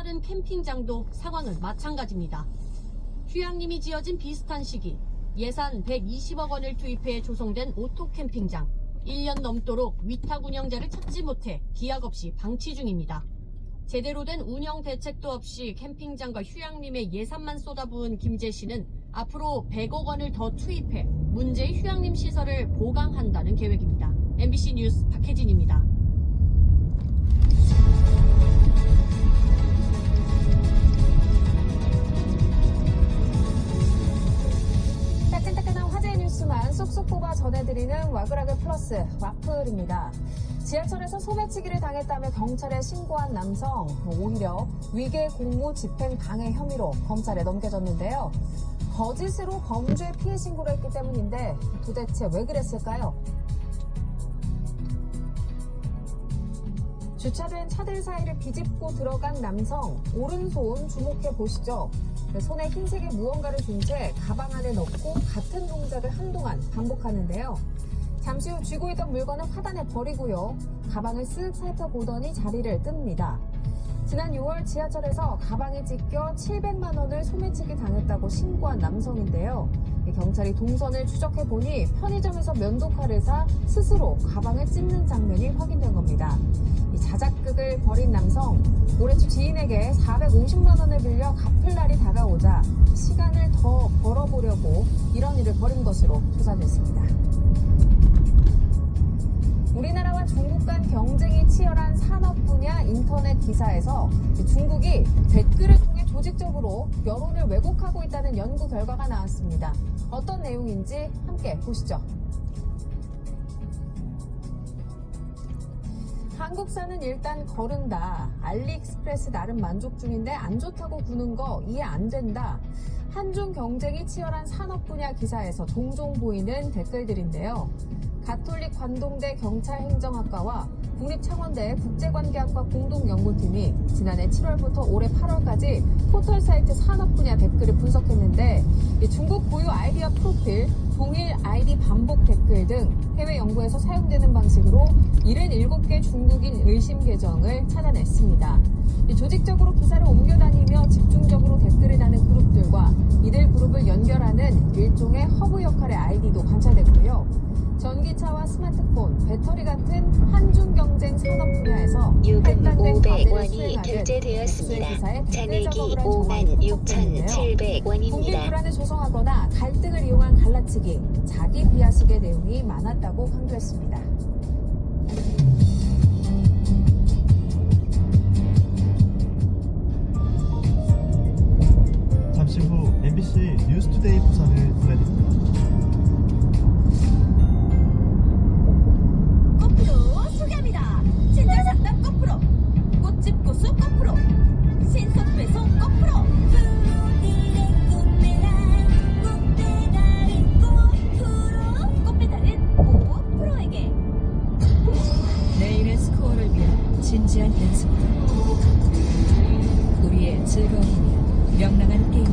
다른 캠핑장도 상황은 마찬가지입니다. 휴양림이 지어진 비슷한 시기 예산 120억 원을 투입해 조성된 오토 캠핑장. 1년 넘도록 위탁 운영자를 찾지 못해 기약 없이 방치 중입니다. 제대로 된 운영 대책도 없이 캠핑장과 휴양림에 예산만 쏟아부은 김재 씨는 앞으로 100억 원을 더 투입해 문제의 휴양림 시설을 보강한다는 계획입니다. MBC 뉴스 박혜진입니다. 따끈따끈한 화제의 뉴스만 쏙쏙 뽑아 전해드리는 와그라그 플러스 와플입니다. 지하철에서 소매치기를 당했다며 경찰에 신고한 남성, 오히려 위계 공무 집행 방해 혐의로 검찰에 넘겨졌는데요. 거짓으로 범죄 피해 신고를 했기 때문인데 도대체 왜 그랬을까요? 주차된 차들 사이를 비집고 들어간 남성, 오른손 주목해 보시죠. 손에 흰색의 무언가를 준 채 가방 안에 넣고 같은 동작을 한동안 반복하는데요. 잠시 후 쥐고 있던 물건을 화단에 버리고요. 가방을 쓱 살펴보더니 자리를 뜹니다. 지난 6월 지하철에서 가방이 찢겨 700만 원을 소매치기 당했다고 신고한 남성인데요. 경찰이 동선을 추적해보니 편의점에서 면도칼을 사 스스로 가방을 찢는 장면이 확인된 겁니다. 이 자작극을 벌인 남성, 올해 초 지인에게 450만 원을 빌려 갚을 날이 다가오자 시간을 더 벌어보려고 이런 일을 벌인 것으로 조사됐습니다. 우리나라와 중국 간 경쟁이 치열한 산업 분야 인터넷 기사에서 중국이 댓글을 통해 조직적으로 여론을 왜곡하고 있다는 연구 결과가 나왔습니다. 어떤 내용인지 함께 보시죠. 한국산은 일단 거른다. 알리익스프레스 나름 만족 중인데 안 좋다고 구는 거 이해 안 된다. 한중 경쟁이 치열한 산업 분야 기사에서 종종 보이는 댓글들인데요. 가톨릭 관동대 경찰행정학과와 국립창원대 국제관계학과 공동연구팀이 지난해 7월부터 올해 8월까지 포털 사이트 산업 분야 댓글을 분석했는데 중국 고유 아이디어 프로필, 동일 아이디 반복 댓글 등 해외 연구에서 사용되는 방식으로 77개 중국인 의심 계정을 찾아냈습니다. 조직적으로 기사를 옮겨다니며 집중적으로 댓글을 다는 그룹들과 이들 그룹을 연결하는 일종의 허브 역할의 아이디도 관찰됐고요. 전기차와 스마트폰, 배터리 같은 한중 경쟁 산업 분야에서 요금 500원이 결제되었습니다. 잔액이 56,700원입니다. 국민 불안을 조성하거나 갈등을 이용한 갈라치기, 자기 비하식의 내용이 많았다고 강조했습니다. 잠시 후 MBC 뉴스투데이 부산을 보내드립니다. 거꾸로 소개합니다. 친절 상담 거꾸로, 꽃집 고수 거꾸로, 신속 배송 거꾸로. 꽃이래 꽃내라, 꽃배달은 꽃프로, 꽃배달은 꽃프로에게. 내일의 스코어를 위한 진지한 연습. 우리의 즐거움이며 명랑한 게임.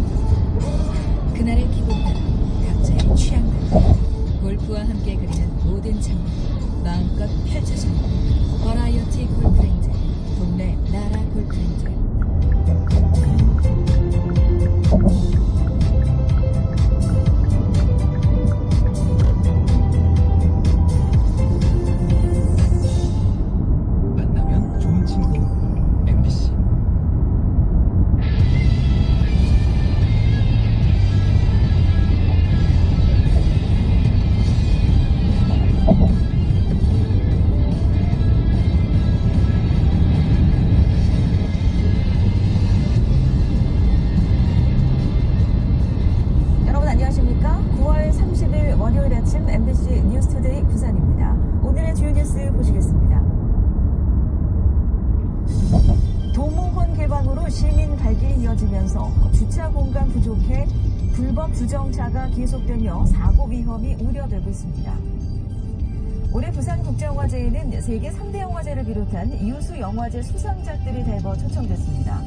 그날의 기분 따라 각자의 취향대로 골프와 함께 그리는 모든 장면 마음껏 펼쳐줍니다. 버라이어티 골프랜드, 동네 나라 골프랜드. 만나면 좋은 친구 MBC. 여러분 안녕하십니까? 9월 30일 월요일 아침 MBC 뉴스투데이 부산입니다. 오늘의 주요 뉴스 보시겠습니다. 도모헌 개방으로 시민 발길이 이어지면서 주차 공간 부족해 불법 주정차가 계속되며 사고 위험이 우려되고 있습니다. 올해 부산국제영화제에는 세계 3대 영화제를 비롯한 유수 영화제 수상작들이 대거 초청됐습니다.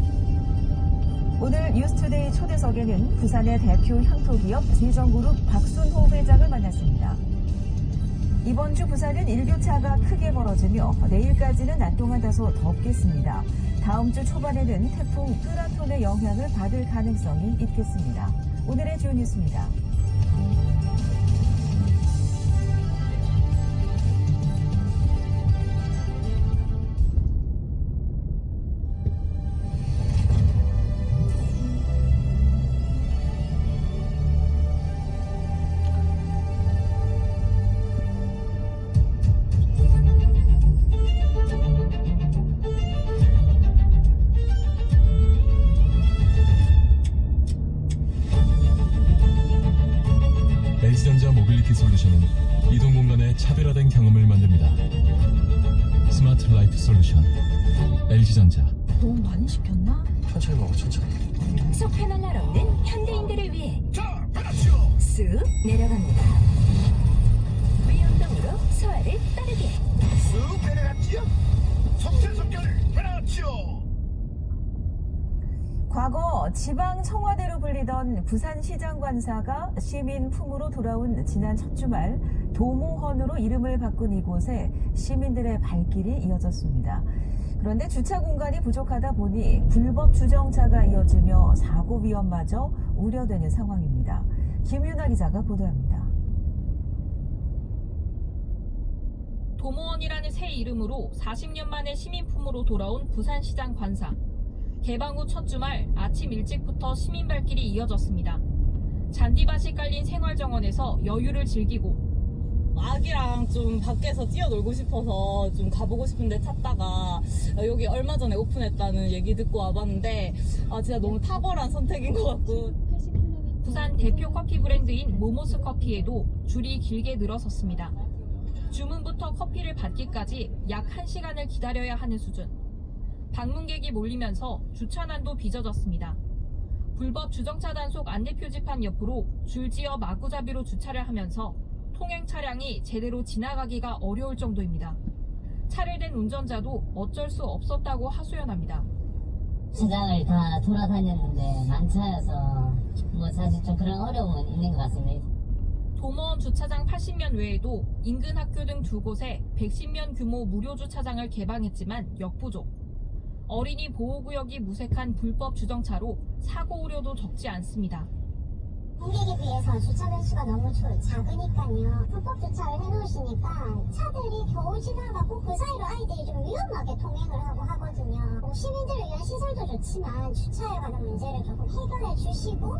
오늘 뉴스투데이 초대석에는 부산의 대표 향토기업 세정그룹 박순호 회장을 만났습니다. 이번 주 부산은 일교차가 크게 벌어지며 내일까지는 낮 동안 다소 덥겠습니다. 다음 주 초반에는 태풍 뚜라톤의 영향을 받을 가능성이 있겠습니다. 오늘의 주요 뉴스입니다. LG전자 모빌리티 솔루션은 이동 공간의 차별화된 경험을 만듭니다. 스마트 라이프 솔루션 LG전자. 너무 많이 시켰나? 천천히 먹어, 천천히. 속편을 날없는 현대인들을 위해 쑥 내려갑니다. 위운동으로 소화를 빠르게. 쑥 내려갔지요? 속전속결 그렇죠. 과거 지방 청와대로 불리던 부산시장 관사가 시민 품으로 돌아온 지난 첫 주말 도모헌으로 이름을 바꾼 이곳에 시민들의 발길이 이어졌습니다. 그런데 주차 공간이 부족하다 보니 불법 주정차가 이어지며 사고 위험마저 우려되는 상황입니다. 김윤아 기자가 보도합니다. 도모헌이라는 새 이름으로 40년 만에 시민품으로 돌아온 부산시장 관사. 개방 후 첫 주말 아침 일찍부터 시민 발길이 이어졌습니다. 잔디밭이 깔린 생활정원에서 여유를 즐기고 아기랑 좀 밖에서 뛰어놀고 싶어서 좀 가보고 싶은데 찾다가 여기 얼마 전에 오픈했다는 얘기 듣고 와봤는데 진짜 너무 탁월한 선택인 것 같고. 부산 대표 커피 브랜드인 모모스 커피에도 줄이 길게 늘어섰습니다. 주문부터 커피를 받기까지 약 1시간을 기다려야 하는 수준. 방문객이 몰리면서 주차난도 빚어졌습니다. 불법 주정차 단속 안내 표지판 옆으로 줄지어 마구잡이로 주차를 하면서 통행 차량이 제대로 지나가기가 어려울 정도입니다. 차를 댄 운전자도 어쩔 수 없었다고 하소연합니다. 시장을 다 돌아다녔는데 만차여서 사실 좀 그런 어려움은 있는 것 같습니다. 도모헌 주차장 80면 외에도 인근 학교 등 2곳에 110면 규모 무료 주차장을 개방했지만 역부족. 어린이 보호구역이 무색한 불법 주정차로 사고 우려도 적지 않습니다. 고객에 비해서 주차 변수가 너무 작으니까요. 불법 주차를 해놓으시니까 차들이 겨우 지나가고 그 사이로 아이들이 좀 위험하게 통행을 하고 하거든요. 시민들을 위한 시설도 좋지만 주차에 관한 문제를 조금 해결해 주시고.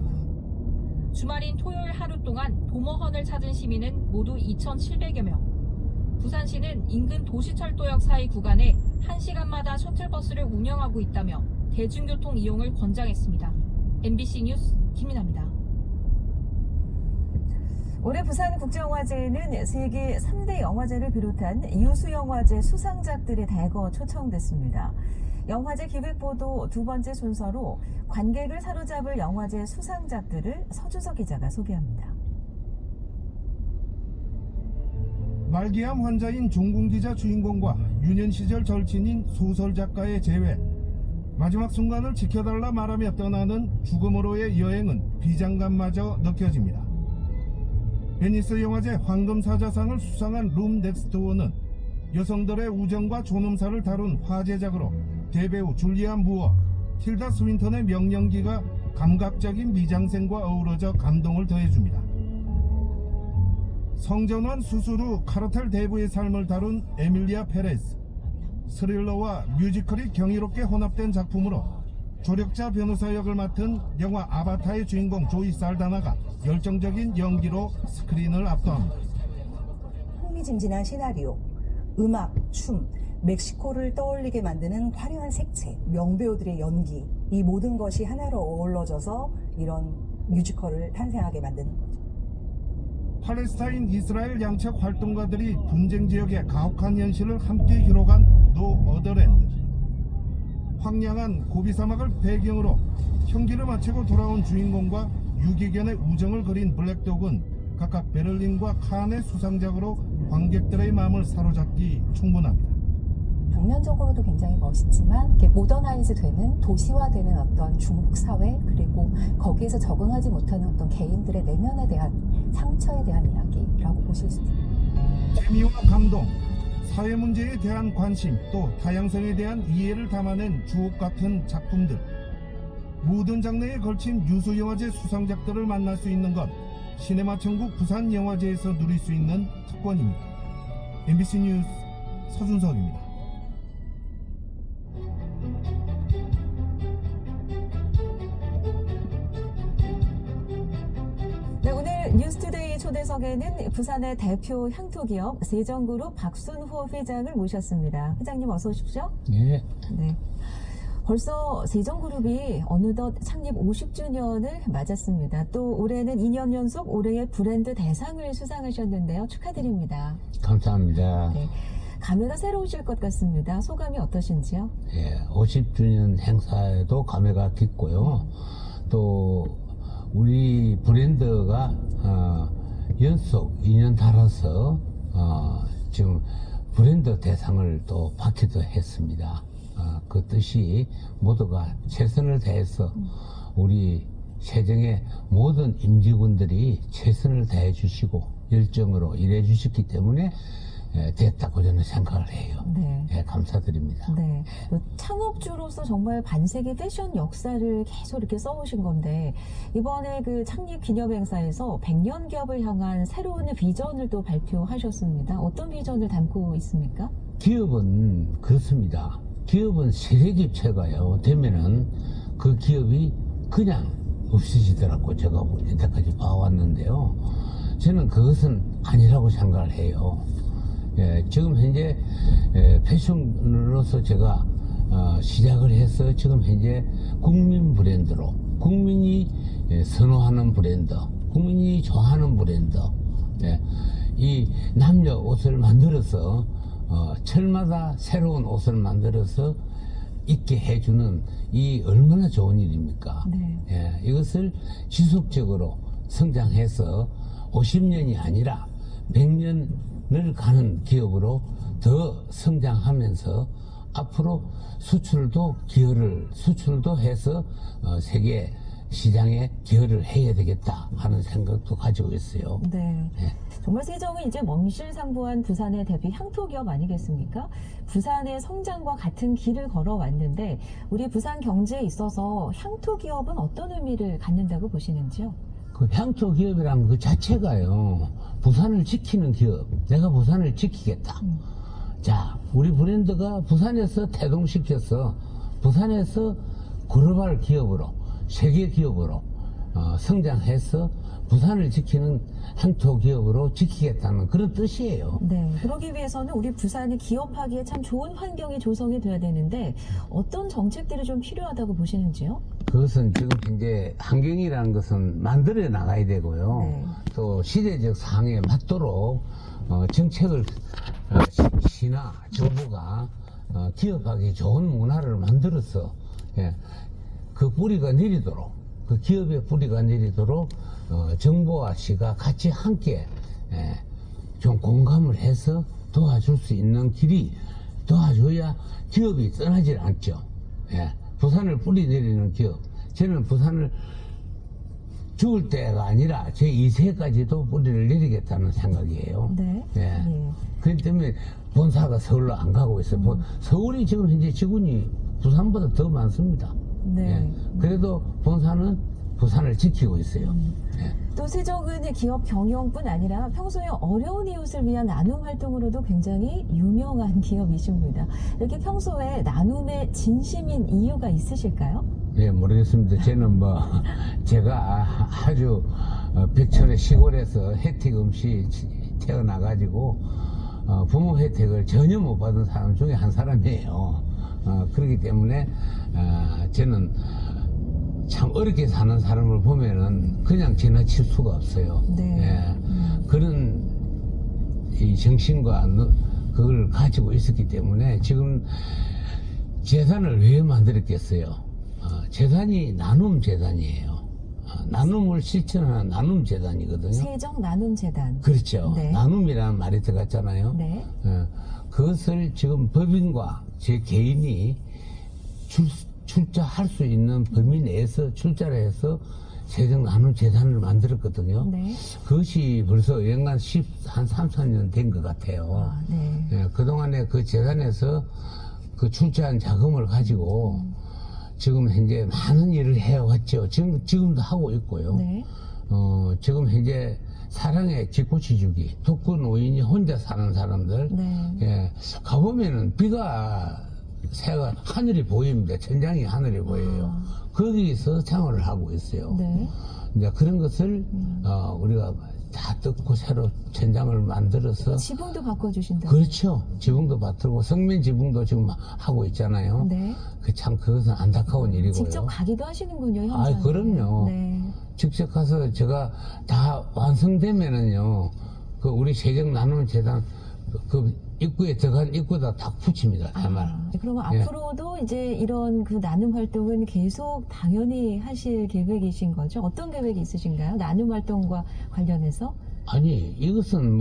주말인 토요일 하루 동안 도모헌을 찾은 시민은 모두 2,700여 명. 부산시는 인근 도시철도역 사이 구간에 1시간마다 셔틀버스를 운영하고 있다며 대중교통 이용을 권장했습니다. MBC 뉴스 김민아입니다. 올해 부산국제영화제에는 세계 3대 영화제를 비롯한 유수영화제 수상작들이 대거 초청됐습니다. 영화제 기획보도 두 번째 순서로 관객을 사로잡을 영화제 수상작들을 서주석 기자가 소개합니다. 말기암 환자인 종군 기자 주인공과 유년 시절 절친인 소설 작가의 재회, 마지막 순간을 지켜달라 말하며 떠나는 죽음으로의 여행은 비장감마저 느껴집니다. 베니스 영화제 황금사자상을 수상한 룸 넥스트 도어는 여성들의 우정과 존엄사를 다룬 화제작으로 대배우 줄리안 무어, 틸다 스윈턴의 명령기가 감각적인 미장센과 어우러져 감동을 더해줍니다. 성전환 수술 후 카르텔 대부의 삶을 다룬 에밀리아 페레스, 스릴러와 뮤지컬이 경이롭게 혼합된 작품으로 조력자 변호사 역을 맡은 영화 아바타의 주인공 조이 살다나가 열정적인 연기로 스크린을 압도합니다. 흥미진진한 시나리오, 음악, 춤, 멕시코를 떠올리게 만드는 화려한 색채, 명배우들의 연기, 이 모든 것이 하나로 어우러져서 이런 뮤지컬을 탄생하게 만드는 거죠. 팔레스타인 이스라엘 양측 활동가들이 분쟁 지역의 가혹한 현실을 함께 기록한 노 어더랜드. 황량한 고비 사막을 배경으로 형기를 마치고 돌아온 주인공과 유기견의 우정을 그린 블랙독은 각각 베를린과 칸의 수상작으로 관객들의 마음을 사로잡기 충분합니다. 벽면적으로도 굉장히 멋있지만 이렇게 모더나이즈 되는 도시화되는 어떤 중국 사회, 그리고 거기에서 적응하지 못하는 어떤 개인들의 내면에 대한 상처에 대한 이야기라고 보실 수 있습니다. 재미와 감동, 사회 문제에 대한 관심 또 다양성에 대한 이해를 담아낸 주옥 같은 작품들. 모든 장르에 걸친 유수영화제 수상작들을 만날 수 있는 것, 시네마 천국 부산영화제에서 누릴 수 있는 특권입니다. MBC 뉴스 서준석입니다. 네, 오늘 뉴스투데이 초대석에는 부산의 대표 향토기업 세정그룹 박순호 회장을 모셨습니다. 회장님 어서 오십시오. 네. 네. 벌써 세정그룹이 어느덧 창립 50주년을 맞았습니다. 또 올해는 2년 연속 올해의 브랜드 대상을 수상하셨는데요. 축하드립니다. 감사합니다. 네. 감회가 새로우실 것 같습니다. 소감이 어떠신지요? 예, 50주년 행사에도 감회가 깊고요. 또 우리 브랜드가 연속 2년 달아서 지금 브랜드 대상을 또 받기도 했습니다. 그 뜻이 모두가 최선을 다해서 우리 세정의 모든 임직원들이 최선을 다해 주시고 열정으로 일해 주셨기 때문에 됐다고 저는 생각을 해요. 네. 네, 감사드립니다. 네. 창업주로서 정말 반세기 패션 역사를 계속 이렇게 써오신 건데, 이번에 그 창립 기념 행사에서 100년 기업을 향한 새로운 비전을 또 발표하셨습니다. 어떤 비전을 담고 있습니까? 기업은 그렇습니다. 기업은 세대교체가요 되면은 그 기업이 그냥 없어지더라고 제가 이때까지 봐왔는데요. 저는 그것은 아니라고 생각을 해요. 예, 지금 현재 패션으로서 제가 시작을 해서 지금 현재 국민 브랜드로 국민이 선호하는 브랜드, 국민이 좋아하는 브랜드, 예, 이 남녀 옷을 만들어서 철마다 새로운 옷을 만들어서 입게 해주는 이 얼마나 좋은 일입니까? 네. 예, 이것을 지속적으로 성장해서 50년이 아니라 100년을 가는 기업으로 더 성장하면서 앞으로 수출도 해서 세계 시장에 기여를 해야 되겠다 하는 생각도 가지고 있어요. 네. 네. 정말 세정은 이제 명실상부한 부산의 대표 향토기업 아니겠습니까? 부산의 성장과 같은 길을 걸어왔는데 우리 부산 경제에 있어서 향토기업은 어떤 의미를 갖는다고 보시는지요? 그 향토기업이란 그 자체가요, 부산을 지키는 기업. 내가 부산을 지키겠다. 자, 우리 브랜드가 부산에서 태동시켜서 부산에서 글로벌 기업으로, 세계 기업으로 성장해서 부산을 지키는 향토기업으로 지키겠다는 그런 뜻이에요. 네. 그러기 위해서는 우리 부산이 기업하기에 참 좋은 환경이 조성이 돼야 되는데 어떤 정책들이 좀 필요하다고 보시는지요? 그것은 지금 현재 환경이라는 것은 만들어 나가야 되고요. 네. 또 시대적 상황에 맞도록 정책을 시나 정부가 기업하기 좋은 문화를 만들어서 그 뿌리가 내리도록, 그 기업의 뿌리가 내리도록 정부와 시가 같이 함께 좀 공감을 해서 도와줄 수 있는 길이 도와줘야 기업이 떠나질 않죠. 부산을 뿌리 내리는 기업. 저는 부산을 죽을 때가 아니라 제 2세까지도 뿌리를 내리겠다는 생각이에요. 네. 그렇기 때문에 본사가 서울로 안 가고 있어요. 서울이 지금 현재 직원이 부산보다 더 많습니다. 네. 그래도 본사는 부산을 지키고 있어요. 또 세정은 기업 경영뿐 아니라 평소에 어려운 이웃을 위한 나눔 활동으로도 굉장히 유명한 기업이십니다. 이렇게 평소에 나눔에 진심인 이유가 있으실까요? 네, 모르겠습니다. 저는 제가 아주 벽천의 시골에서 혜택 없이 태어나가지고 부모 혜택을 전혀 못 받은 사람 중에 한 사람이에요. 그렇기 때문에 저는 참 어렵게 사는 사람을 보면은 그냥 지나칠 수가 없어요. 네. 그런 이 정신과 그걸 가지고 있었기 때문에 지금 재단을 왜 만들었겠어요? 재단이 나눔 재단이에요. 나눔을 실천하는 나눔 재단이거든요. 세정 나눔 재단. 그렇죠. 네. 나눔이라는 말이 들어갔잖아요. 네. 그것을 지금 법인과 제 개인이 출자할 수 있는 범위 내에서 출자를 해서 세정 나눔 재단을 만들었거든요. 네. 그것이 벌써 연간 한 3, 4년 된 것 같아요. 네. 예, 그동안에 그 재단에서 그 출자한 자금을 가지고 지금 현재 많은 일을 해왔죠. 지금도 하고 있고요. 네. 지금 현재 사랑의 직구치주기, 독거 노인이 혼자 사는 사람들, 네. 예, 가보면은 새가 하늘이 보입니다. 천장이 하늘이 보여요. 거기서 생활을 하고 있어요. 네. 이제 그런 것을 우리가 다 뜯고 새로 천장을 만들어서 지붕도 바꿔주신다. 그렇죠. 지붕도 받들고 성면 지붕도 지금 하고 있잖아요. 네. 그것은 안타까운 일이고요. 직접 가기도 하시는군요, 현장에. 아, 그럼요. 네. 직접 가서 제가 다 완성되면은요, 그 우리 세정 나눔 재단 그 입구에 들어간 입구에다 딱 붙입니다. 정말. 그러면 예. 앞으로도 이제 이런 그 나눔 활동은 계속 당연히 하실 계획이신 거죠? 어떤 계획이 있으신가요? 나눔 활동과 관련해서? 아니, 이것은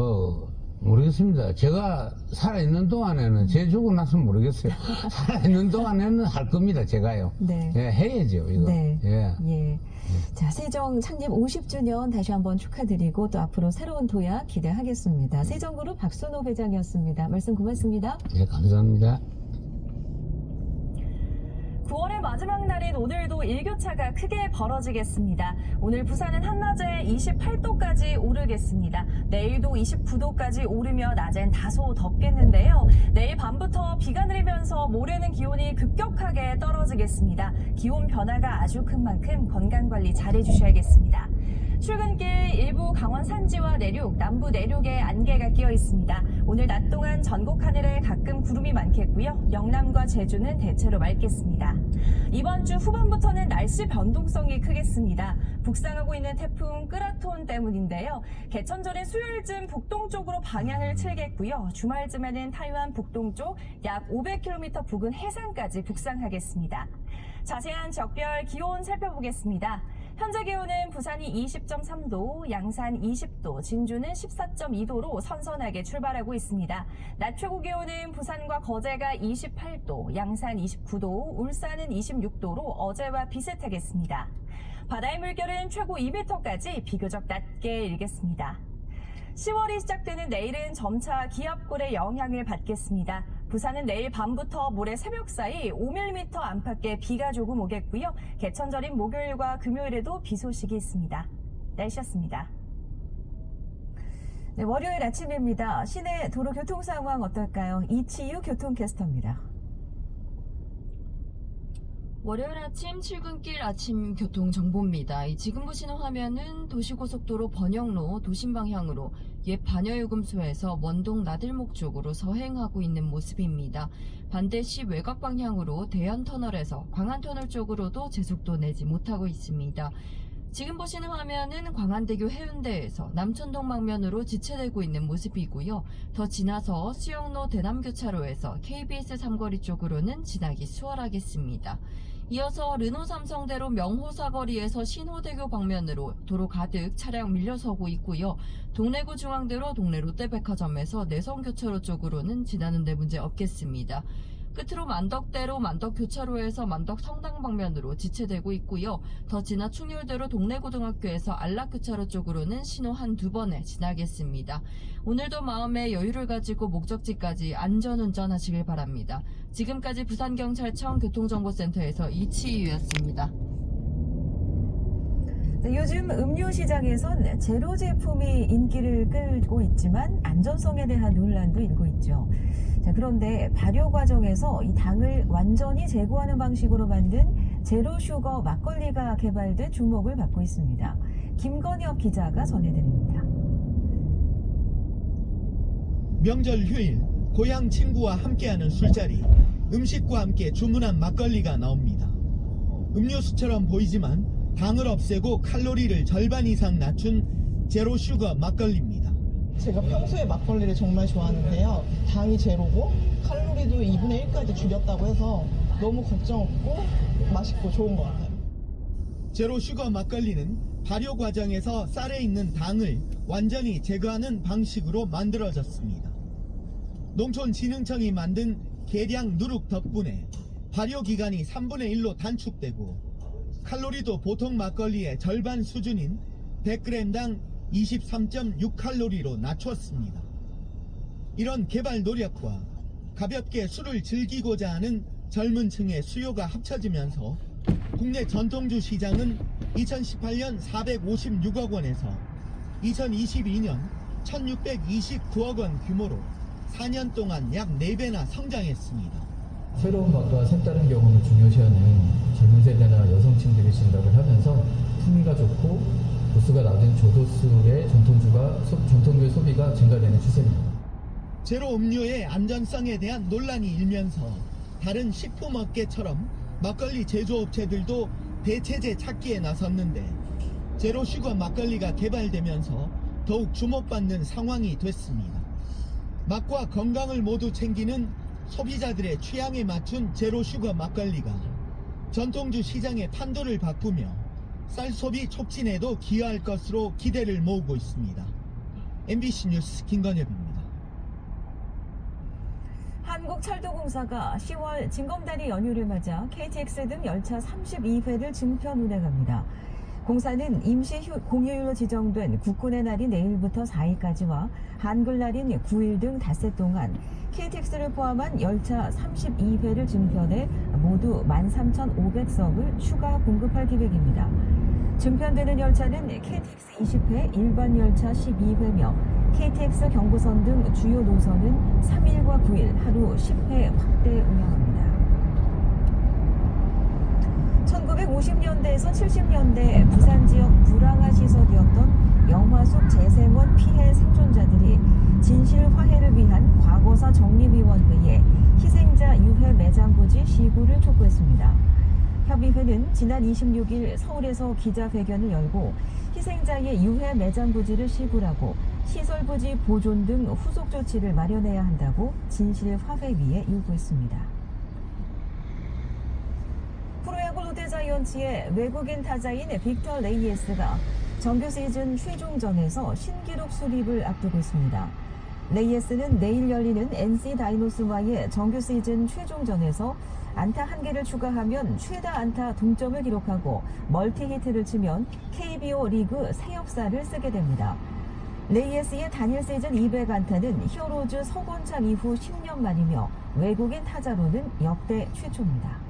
모르겠습니다. 제가 살아있는 동안에는, 제 죽고 나서 모르겠어요. 살아있는 동안에는 할 겁니다, 제가요. 네. 예, 해야죠, 이거. 네. 예. 예. 자, 세정 창립 50주년 다시 한번 축하드리고 또 앞으로 새로운 도약 기대하겠습니다. 세정그룹 박순호 회장이었습니다. 말씀 고맙습니다. 네, 감사합니다. 9월의 마지막 날인 오늘도 일교차가 크게 벌어지겠습니다. 오늘 부산은 한낮에 28도까지 오르겠습니다. 내일도 29도까지 오르며 낮엔 다소 덥겠는데요. 내일 밤부터 비가 내리면서 모레는 기온이 급격하게 떨어지겠습니다. 기온 변화가 아주 큰 만큼 건강관리 잘해주셔야겠습니다. 출근길 일부 강원 산지와 내륙, 남부 내륙에 안개가 끼어 있습니다. 오늘 낮 동안 전국 하늘에 가끔 구름이 많겠고요. 영남과 제주는 대체로 맑겠습니다. 이번 주 후반부터는 날씨 변동성이 크겠습니다. 북상하고 있는 태풍 끄라톤 때문인데요. 개천절인 수요일쯤 북동쪽으로 방향을 틀겠고요. 주말쯤에는 타이완 북동쪽 약 500km 부근 해상까지 북상하겠습니다. 자세한 지역별 기온 살펴보겠습니다. 현재 기온은 부산이 20.3도, 양산 20도, 진주는 14.2도로 선선하게 출발하고 있습니다. 낮 최고 기온은 부산과 거제가 28도, 양산 29도, 울산은 26도로 어제와 비슷하겠습니다. 바다의 물결은 최고 2m까지 비교적 낮게 일겠습니다. 10월이 시작되는 내일은 점차 기압골의 영향을 받겠습니다. 부산은 내일 밤부터 모레 새벽 사이 5mm 안팎의 비가 조금 오겠고요. 개천절인 목요일과 금요일에도 비 소식이 있습니다. 날씨였습니다. 네, 월요일 아침입니다. 시내 도로 교통 상황 어떨까요? 이치유 교통캐스터입니다. 월요일 아침 출근길 아침 교통 정보입니다. 지금 보시는 화면은 도시고속도로 번영로 도심 방향으로 옛 반여요금소에서 원동 나들목 쪽으로 서행하고 있는 모습입니다. 반대 시 외곽 방향으로 대연터널에서 광안터널 쪽으로도 제속도 내지 못하고 있습니다. 지금 보시는 화면은 광안대교 해운대에서 남천동 방면으로 지체되고 있는 모습이고요. 더 지나서 수영로 대남교차로에서 KBS 삼거리 쪽으로는 지나기 수월하겠습니다. 이어서 르노 삼성대로 명호사거리에서 신호대교 방면으로 도로 가득 차량 밀려서고 있고요. 동래구 중앙대로 동래 롯데백화점에서 내성교차로 쪽으로는 지나는 데 문제 없겠습니다. 끝으로 만덕대로 만덕교차로에서 만덕성당 방면으로 지체되고 있고요. 더 지나 충렬대로 동래고등학교에서 안락교차로 쪽으로는 신호 한두 번에 지나겠습니다. 오늘도 마음의 여유를 가지고 목적지까지 안전운전하시길 바랍니다. 지금까지 부산경찰청 교통정보센터에서 이치유였습니다. 요즘 음료 시장에선 제로 제품이 인기를 끌고 있지만 안전성에 대한 논란도 일고 있죠. 자, 그런데 발효 과정에서 이 당을 완전히 제거하는 방식으로 만든 제로 슈거 막걸리가 개발돼 주목을 받고 있습니다. 김건혁 기자가 전해드립니다. 명절 휴일 고향 친구와 함께하는 술자리, 음식과 함께 주문한 막걸리가 나옵니다. 음료수처럼 보이지만 당을 없애고 칼로리를 절반 이상 낮춘 제로 슈거 막걸리입니다. 제가 평소에 막걸리를 정말 좋아하는데요. 당이 제로고 칼로리도 2분의 1까지 줄였다고 해서 너무 걱정 없고 맛있고 좋은 것 같아요. 제로 슈거 막걸리는 발효 과정에서 쌀에 있는 당을 완전히 제거하는 방식으로 만들어졌습니다. 농촌진흥청이 만든 계량 누룩 덕분에 발효 기간이 3분의 1로 단축되고 칼로리도 보통 막걸리의 절반 수준인 100g당 23.6칼로리로 낮췄습니다. 이런 개발 노력과 가볍게 술을 즐기고자 하는 젊은 층의 수요가 합쳐지면서 국내 전통주 시장은 2018년 456억 원에서 2022년 1629억 원 규모로 4년 동안 약 4배나 성장했습니다. 새로운 맛과 색다른 경험을 중요시하는 젊은 세대나 여성층들이 증가를 하면서 풍미가 좋고 도수가 낮은 저도수의 전통주의 소비가 증가되는 추세입니다. 제로 음료의 안전성에 대한 논란이 일면서 다른 식품업계처럼 막걸리 제조업체들도 대체제 찾기에 나섰는데 제로 슈거 막걸리가 개발되면서 더욱 주목받는 상황이 됐습니다. 맛과 건강을 모두 챙기는 소비자들의 취향에 맞춘 제로 슈거 막걸리가 전통주 시장의 판도를 바꾸며 쌀 소비 촉진에도 기여할 것으로 기대를 모으고 있습니다. MBC 뉴스 김건엽입니다. 한국철도공사가 10월 징검다리 연휴를 맞아 KTX 등 열차 32회를 증편 운행합니다. 공사는 임시 공휴일로 지정된 국군의 날인 내일부터 4일까지와 한글날인 9일 등 닷새 동안 KTX를 포함한 열차 32회를 증편해 모두 13,500석을 추가 공급할 계획입니다. 증편되는 열차는 KTX 20회 일반 열차 12회며 KTX 경부선 등 주요 노선은 3일과 9일 하루 10회 확대 운영합니다. 1950년대에서 70년대 부산 지역 불황화 시설이었던 영화 속 재생원 피해 생존자들이 진실 화해를 위한 과거사 정립위원회에 희생자 유해 매장 부지 시구를 촉구했습니다. 협의회는 지난 26일 서울에서 기자회견을 열고 희생자의 유해 매장 부지를 시구하고 시설 부지 보존 등 후속 조치를 마련해야 한다고 진실 화해위에 요구했습니다. 프로야구 롯데자이언츠의 외국인 타자인 빅터 레이에스가 정규 시즌 최종전에서 신기록 수립을 앞두고 있습니다. 레이에스는 내일 열리는 NC 다이노스와의 정규 시즌 최종전에서 안타 1개를 추가하면 최다 안타 동점을 기록하고 멀티히트를 치면 KBO 리그 새 역사를 쓰게 됩니다. 레이에스의 단일 시즌 200안타는 히어로즈 서건창 이후 10년 만이며 외국인 타자로는 역대 최초입니다.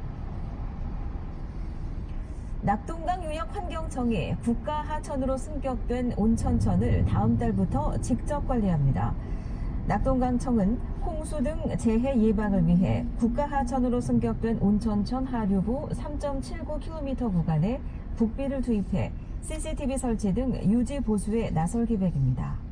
낙동강 유역 환경청이 국가 하천으로 승격된 온천천을 다음 달부터 직접 관리합니다. 낙동강청은 홍수 등 재해 예방을 위해 국가 하천으로 승격된 온천천 하류부 3.79km 구간에 북비를 투입해 CCTV 설치 등 유지 보수에 나설 계획입니다.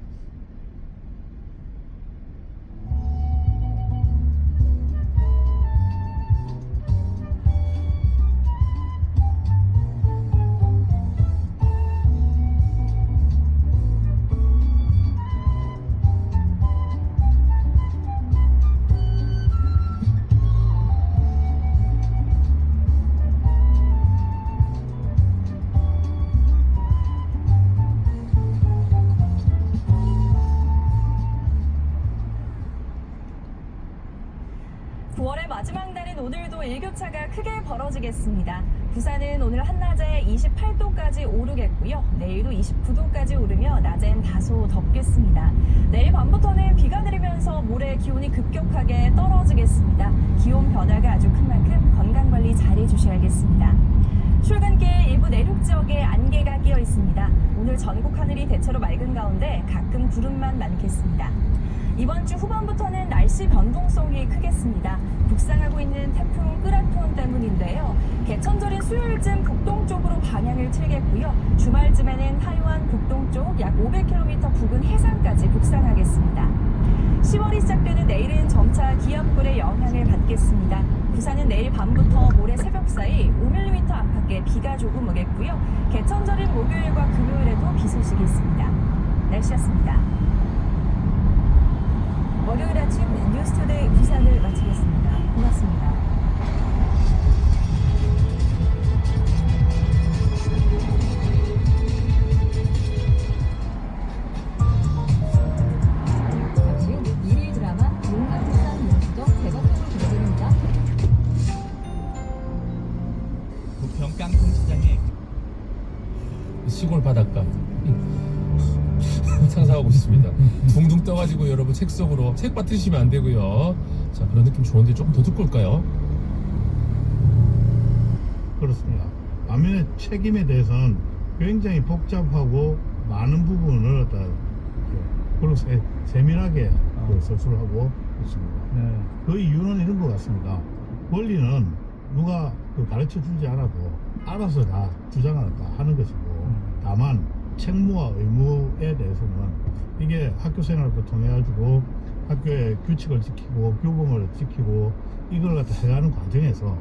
마지막 날인 오늘도 일교차가 크게 벌어지겠습니다. 부산은 오늘 한낮에 28도까지 오르겠고요. 내일도 29도까지 오르며 낮엔 다소 덥겠습니다. 내일 밤부터는 비가 내리면서 모레 기온이 급격하게 떨어지겠습니다. 기온 변화가 아주 큰 만큼 건강관리 잘 해주셔야겠습니다. 출근길 일부 내륙 지역에 안개가 끼어 있습니다. 오늘 전국 하늘이 대체로 맑은 가운데 가끔 구름만 많겠습니다. 이번 주 후반부터는 날씨 변동성이 크겠습니다. 북상하고 있는 태풍 끄라톤 때문인데요. 개천절인 수요일쯤 북동쪽으로 방향을 틀겠고요. 주말쯤에는 타이완 북동쪽 약 500km 부근 해상까지 북상하겠습니다. 10월이 시작되는 내일은 점차 기압골의 영향을 받겠습니다. 부산은 내일 밤부터 모레 새벽 사이 5mm 안팎의 비가 조금 오겠고요. 개천절인 목요일과 금요일에도 비 소식이 있습니다. 날씨였습니다. 월요일 아침 뉴스투데이 부산을 마치겠습니다. 고맙습니다. 당시 1일 드라마 용감부산 연수도 대박적으로 기대됩니다. 부평 깡통시장에 시골 바닷가 상상하고 있습니다. 둥둥 떠가지고 여러분 책 속으로 책 빠뜨리시면 안 되고요. 자, 그런 느낌 좋은데 조금 더 듣고 올까요? 그렇습니다. 반면에 책임에 대해서는 굉장히 복잡하고 많은 부분을 갖다 그리고 세밀하게 서술을 하고 있습니다. 그 이유는 이런 것 같습니다. 권리는 누가 가르쳐 주지 않아도 알아서 다 주장을 다 하는 것이고, 다만 책무와 의무에 대해서는 이게 학교 생활을 통해 가지고 학교의 규칙을 지키고 규범을 지키고 이걸 갖다 해가는 과정에서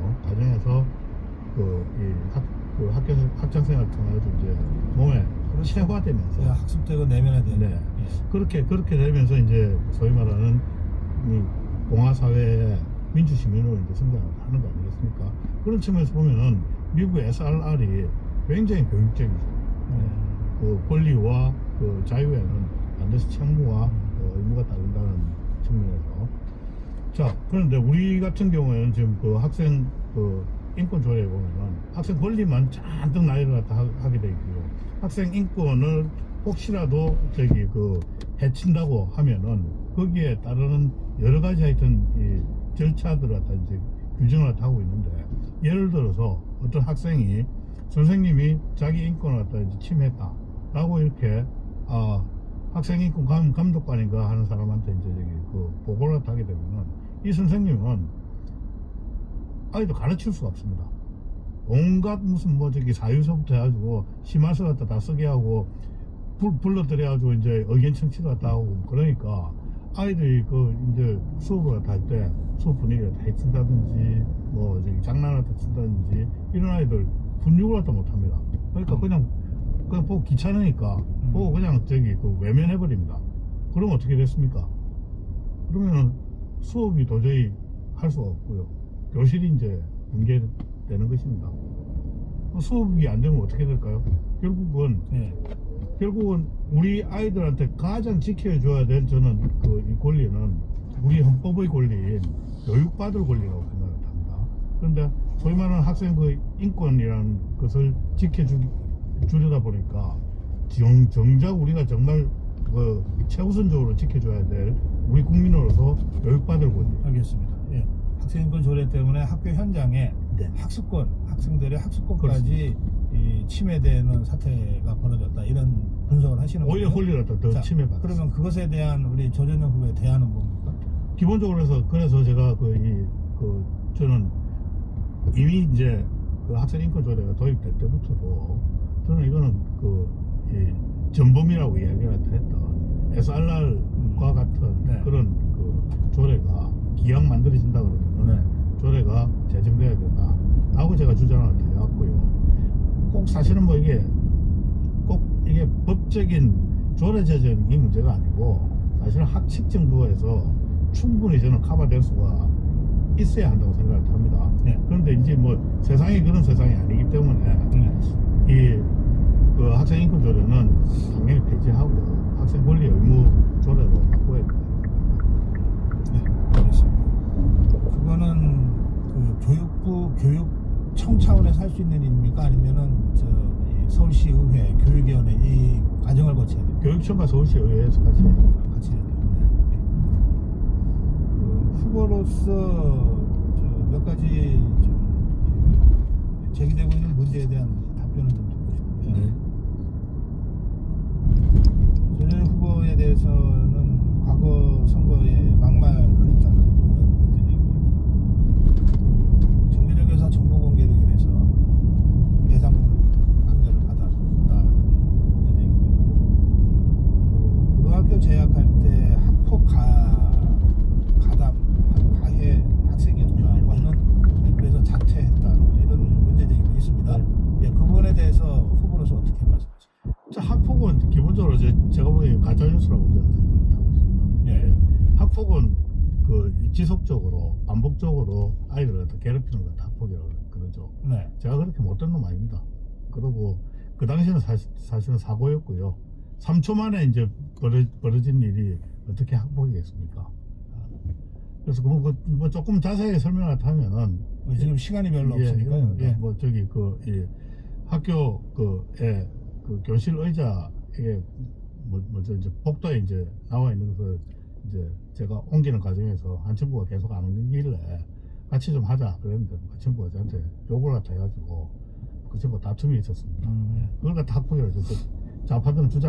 학창 생활을 통해 가지고 이제 몸에 체화되면서 학습되고 내면화되는. 네. 그렇게 되면서 이제 소위 말하는 이 공화사회의 민주시민으로 이제 성장을 하는 거 아니겠습니까? 그런 측면에서 보면은 미국의 SRR이 굉장히 교육적이죠. 그 권리와 그 자유에는 반드시 책무와 의무가 따른다는 측면에서. 자, 그런데 우리 같은 경우에는 지금 그 학생 인권 조례에 보면은 학생 권리만 잔뜩 나열을 갖다 하게 돼 있고요. 학생 인권을 혹시라도 해친다고 하면은 거기에 따르는 여러 가지 하여튼 이 절차들을 갖다 이제 규정을 하고 있는데, 예를 들어서 어떤 학생이 선생님이 자기 인권을 갖다 이제 침해했다라고 이렇게 학생 인권 감독관인가 하는 사람한테 이제 보고를 하게 되면은 이 선생님은 아이도 가르칠 수가 없습니다. 온갖 무슨 사유서부터 해가지고 심할서 갖다 다 쓰게 하고 불러들여가지고 이제 의견 청취를 갖다 하고, 그러니까 아이들이 이제 수업을 갖다 할 때 수업 분위기를 다 해친다든지 장난을 갖다 친다든지 이런 아이들 분육을 갖다 못합니다. 그러니까 그냥 보고 귀찮으니까 보고 그냥 외면해버립니다. 그러면 어떻게 됐습니까? 그러면은 수업이 도저히 할 수가 없고요. 교실이 이제 붕괴되는 것입니다. 수업이 안 되면 어떻게 될까요? 결국은 우리 아이들한테 가장 지켜줘야 될 저는 이 권리는 우리 헌법의 권리인 교육받을 권리라고 생각을 합니다. 그런데 소위 말하는 학생 인권이라는 것을 지켜주려다 보니까 정작 우리가 정말 최우선적으로 지켜줘야 될 우리 국민으로서 교육받을 권리. 알겠습니다. 예. 학생인권 조례 때문에 학교 현장에 학생들의 학습권까지 침해되는 사태가 벌어졌다, 이런 분석을 하시는 거예요. 오히려 권리를 더 침해받았어요. 그러면 그것에 대한 우리 조전영 후보의 대안은 뭡니까? 기본적으로 그래서 제가 저는 이미 이제 학생 인권 조례가 도입될 때부터도 저는 이거는 전범이라고 이야기를 했던 SRR과 같은 그런 조례가 기왕 만들어진다 그러면 조례가 제정돼야 된다라고 제가 주장을 해왔고요. 꼭 사실은 이게 법적인 조례 제정이 문제가 아니고 사실은 학칙 정도에서 충분히 저는 커버될 수가 있어야 한다고 생각을 합니다. 그런데 이제 세상이 그런 세상이 아니기 때문에 학생 인권 조례는 당연히 폐지하고 학생 권리 의무 조례로 바꿔야 됩니다. 알겠습니다. 그거는 교육부 교육청 차원에서 할 수 있는 일입니까? 아니면은 서울시의회 교육위원회 이 과정을 거쳐야 돼요? 교육청과 서울시의회에서 같이 해야 돼요. 후보로서 몇 가지 제기되고 있는 문제에 대한 답변을 좀 듣고 싶은데, 조전영 후보에 대해서는 과거 선거에 막말을 했다는 그런 문제들이고, 정교적 여사 정보 공개로 인해서 배상 판결을 받았다는 문제들이고, 고등학교 재학할 때 학폭 가담 가해 학생이었다고 하는, 그래서 자퇴했다는 이런 문제들이 있습니다. 그 부분에 대해서 후보로서 어떻게 말씀하십니까? 학폭은 기본적으로 제가 보기엔 가짜뉴스라고 저는 생각을 하고 있습니다. 학폭은 지속적으로 반복적으로 아이들을 괴롭히는 것 학폭이라고 그러죠. 제가 그렇게 못된 놈 아닙니다. 그리고 그 당시에는 사실은 사고였고요. 3초 만에 이제 벌어진 일이 어떻게 학폭이겠습니까? 그래서 조금 자세하게 설명을 하면은 지금 시간이 별로 없으니까요. 예. 뭐 저기 학교 그 교실 의자 이게 이제 복도에 이제 나와 있는 것을 이제 제가 옮기는 과정에서 한 친구가 계속 안 옮기길래 같이 좀 하자 그랬는데 그 친구가 저한테 욕을 갖다 해가지고 그 친구가 다툼이 있었습니다. 그러니까 학폭이라고 좌파들은 주장